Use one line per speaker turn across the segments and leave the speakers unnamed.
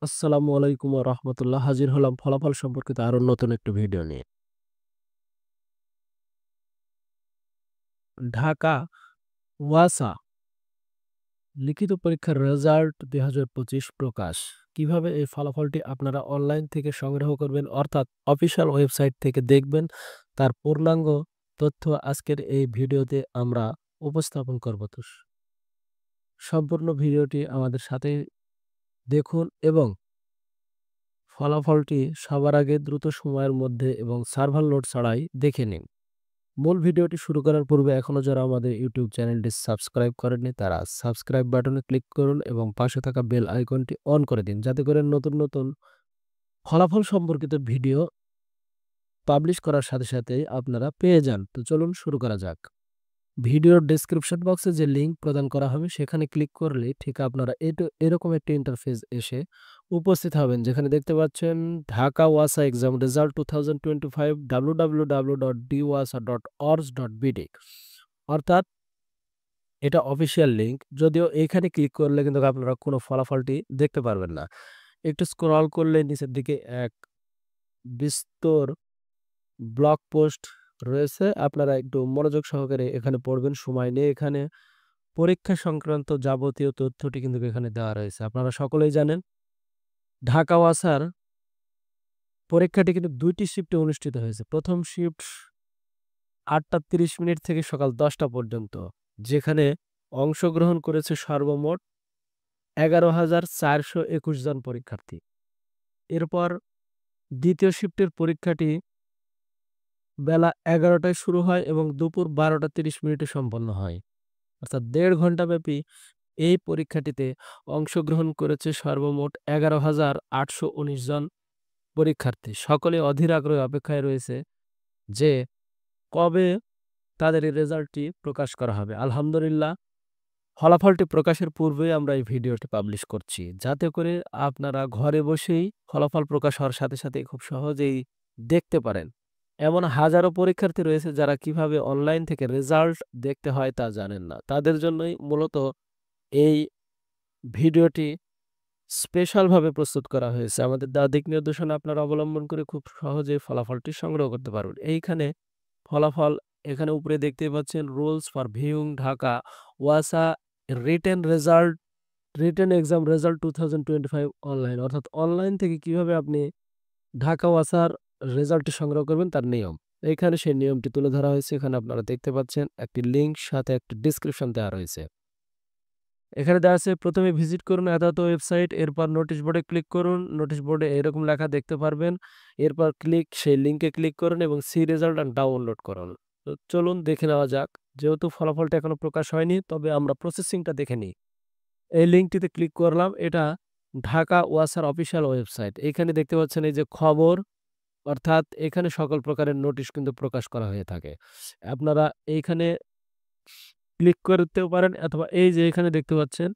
আসসালামু আলাইকুম ওয়া রাহমাতুল্লাহ। হাজির হলাম ফলাফল সম্পর্কিত আরো নতুন একটি ভিডিও নিয়ে। ঢাকা ওয়াসা লিখিত পরীক্ষার রেজাল্ট ২০২৫ প্রকাশ। কিভাবে এই ফলাফলটি আপনারা অনলাইন থেকে সংগ্রহ করবেন অর্থাৎ অফিসিয়াল ওয়েবসাইট থেকে দেখবেন, তার পূর্ণাঙ্গ তথ্য আজকের এই ভিডিওতে আমরা উপস্থাপন করব। সম্পূর্ণ ভিডিওটি আমাদের সাথেই দেখুন এবং ফলাফলটি সবার আগে দ্রুত সময়ের মধ্যে এবং সার্ভার লোড ছাড়াই দেখে নিন। মূল ভিডিওটি শুরু করার পূর্বে এখনও যারা আমাদের ইউটিউব চ্যানেলটি সাবস্ক্রাইব করেননি তারা সাবস্ক্রাইব বাটনে ক্লিক করুন এবং পাশে থাকা বেল আইকনটি অন করে দিন, যাতে করে নতুন নতুন ফলাফল সম্পর্কিত ভিডিও পাবলিশ করার সাথে সাথেই আপনারা পেয়ে যান। তো চলুন শুরু করা যাক। ভিডিওর ডেসক্রিপশন বক্সে যে লিঙ্ক প্রদান করা হবে সেখানে ক্লিক করলে ঠিক আপনারা এরকম একটি ইন্টারফেস এসে উপস্থিত হবেন, যেখানে দেখতে পাচ্ছেন ঢাকা ওয়াসা এক্সাম রেজাল্ট 2025 www.dwasa.org.bd, অর্থাৎ এটা অফিসিয়াল লিঙ্ক। যদিও এইখানে ক্লিক করলে কিন্তু আপনারা কোনো ফলাফলটি দেখতে পারবেন না। একটু স্ক্রল করলে নিচের দিকে এক বিস্তর ব্লগ পোস্ট রয়েছে, আপনারা একটু মনোযোগ সহকারে এখানে পড়বেন সময় নিয়ে। এখানে পরীক্ষা সংক্রান্ত যাবতীয় তথ্যটি কিন্তু এখানে দেওয়া রয়েছে। আপনারা সকলেই জানেন ঢাকা ওয়াসার পরীক্ষাটি কিন্তু ২টি শিফটে অনুষ্ঠিত হয়েছে। প্রথম শিফট ৮টা ৩০ থেকে সকাল ১০টা পর্যন্ত, যেখানে অংশগ্রহণ করেছে সর্বমোট ১১,৪২১ জন পরীক্ষার্থী। এরপর দ্বিতীয় শিফটের পরীক্ষাটি বেলা ১১টায় শুরু হয় এবং দুপুর ১২টা ৩০ সম্পন্ন হয়। অর্থাৎ ১.৫ ঘণ্টাব্যাপী এই পরীক্ষাটিতে অংশগ্রহণ করেছে সর্বমোট ১১,৮১৯ জন পরীক্ষার্থী। সকলে অধীর আগ্রহে অপেক্ষায় রয়েছে যে কবে তাদের এই রেজাল্টটি প্রকাশ করা হবে। আলহামদুলিল্লাহ, ফলাফলটি প্রকাশের পূর্বেই আমরা এই ভিডিওটি পাবলিশ করছি, যাতে করে আপনারা ঘরে বসেই ফলাফল প্রকাশ হওয়ার সাথে সাথে খুব সহজেই দেখতে পারেন। এমন হাজারো পরীক্ষার্থী রয়েছে যারা কিভাবে অনলাইন থেকে রেজাল্ট দেখতে হয় তা জানেন না। তাদের জন্যই মূলত এই ভিডিওটি স্পেশালভাবে প্রস্তুত করা হয়েছে। আমাদের দেওয়া দিক নির্দেশনা আপনারা অবলম্বন করে খুব সহজেই ফলাফলটি সংগ্রহ করতে পারবেন। এইখানে ফলাফল এখানে উপরে দেখতেই পাচ্ছেন, রুলস ফর ভিউইং ঢাকা ওয়াসা রিটেন এক্সাম রেজাল্ট 2025 অনলাইন, অর্থাৎ অনলাইন থেকে কিভাবে আপনি ঢাকা ওয়াসার রেজাল্টটি সংগ্রহ করবেন তার নিয়ম। এখানে সেই নিয়মটি তুলে ধরা হয়েছে। এখানে আপনারা দেখতে পাচ্ছেন একটি লিঙ্ক সাথে একটি ডেসক্রিপশন দেওয়া রয়েছে। এখানে দেওয়া আছে প্রথমে ভিজিট করুন এত ওয়েবসাইট, এরপর নোটিশ বোর্ডে ক্লিক করুন। নোটিশ বোর্ডে এরকম লেখা দেখতে পারবেন। এরপর সেই লিঙ্কে ক্লিক করুন এবং সি রেজাল্ট অ্যান্ড ডাউনলোড করুন। তো চলুন দেখে নেওয়া যাক। যেহেতু ফলাফলটা এখনো প্রকাশ হয়নি, তবে আমরা প্রসেসিংটা দেখে নিই। এই লিঙ্কটিতে ক্লিক করলাম। এটা ঢাকা ওয়াসার অফিসিয়াল ওয়েবসাইট। এখানে দেখতে পাচ্ছেন এই যে খবর, অর্থাৎ এখানে সকল প্রকারের নোটিশ কিন্তু প্রকাশ করা হয়ে থাকে। আপনারা এইখানে ক্লিক করতেও পারেন, অথবা এই যে এখানে দেখতে পাচ্ছেন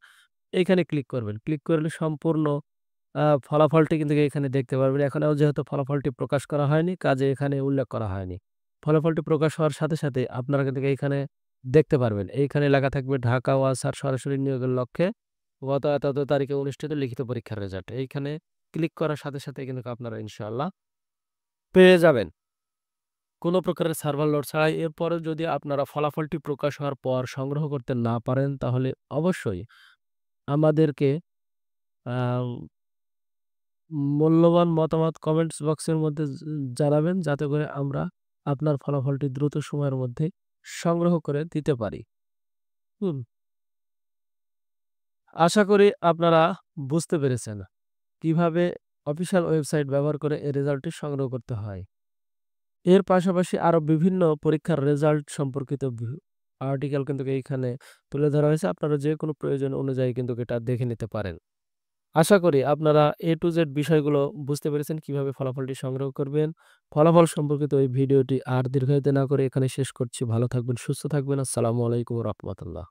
এইখানে ক্লিক করবেন। ক্লিক করলে সম্পূর্ণ ফলাফলটি কিন্তু এখানে দেখতে পারবেন। এখনও যেহেতু ফলাফলটি প্রকাশ করা হয়নি, কাজে এখানে উল্লেখ করা হয়নি। ফলাফলটি প্রকাশ হওয়ার সাথে সাথে আপনারা কিন্তু এইখানে দেখতে পারবেন। এইখানে লেখা থাকবে ঢাকা ওয়াসার সরাসরি নিয়োগের লক্ষ্যে গত এত তারিখে অনুষ্ঠিত লিখিত পরীক্ষার রেজাল্ট। এইখানে ক্লিক করার সাথে সাথে কিন্তু আপনারা ইনশাআল্লাহ পেয়ে যাবেন কোনো প্রকারের সার্ভার লোড ছাড়াই। এরপরেও যদি আপনারা ফলাফলটি প্রকাশ হওয়ার পর সংগ্রহ করতে না পারেন, তাহলে অবশ্যই আমাদেরকে আহ মূল্যবান মতামত কমেন্টস বক্সের মধ্যে জানাবেন, যাতে করে আমরা আপনার ফলাফলটি দ্রুত সময়ের মধ্যে সংগ্রহ করে দিতে পারি। হুম, আশা করি আপনারা বুঝতে পেরেছেন কিভাবে অফিসিয়াল ওয়েবসাইট ব্যবহার করে এই রেজাল্টটি সংগ্রহ করতে হয়। এর পাশাপাশি আরো বিভিন্ন পরীক্ষার রেজাল্ট সম্পর্কিত আর্টিকেল কিন্তু এইখানে তুলে ধরা হয়েছে। আপনারা যে কোনো প্রয়োজন অনুযায়ী কিন্তু এটা দেখে নিতে পারেন। আশা করি আপনারা A to Z বিষয়গুলো বুঝতে পেরেছেন, কিভাবে ফলাফলটি সংগ্রহ করবেন। ফলাফল সম্পর্কিত এই ভিডিওটি আর দীর্ঘায়িত না করে এখানে শেষ করছি। ভালো থাকবেন, সুস্থ থাকবেন। আসসালামু আলাইকুম ওয়া রাহমাতুল্লাহ।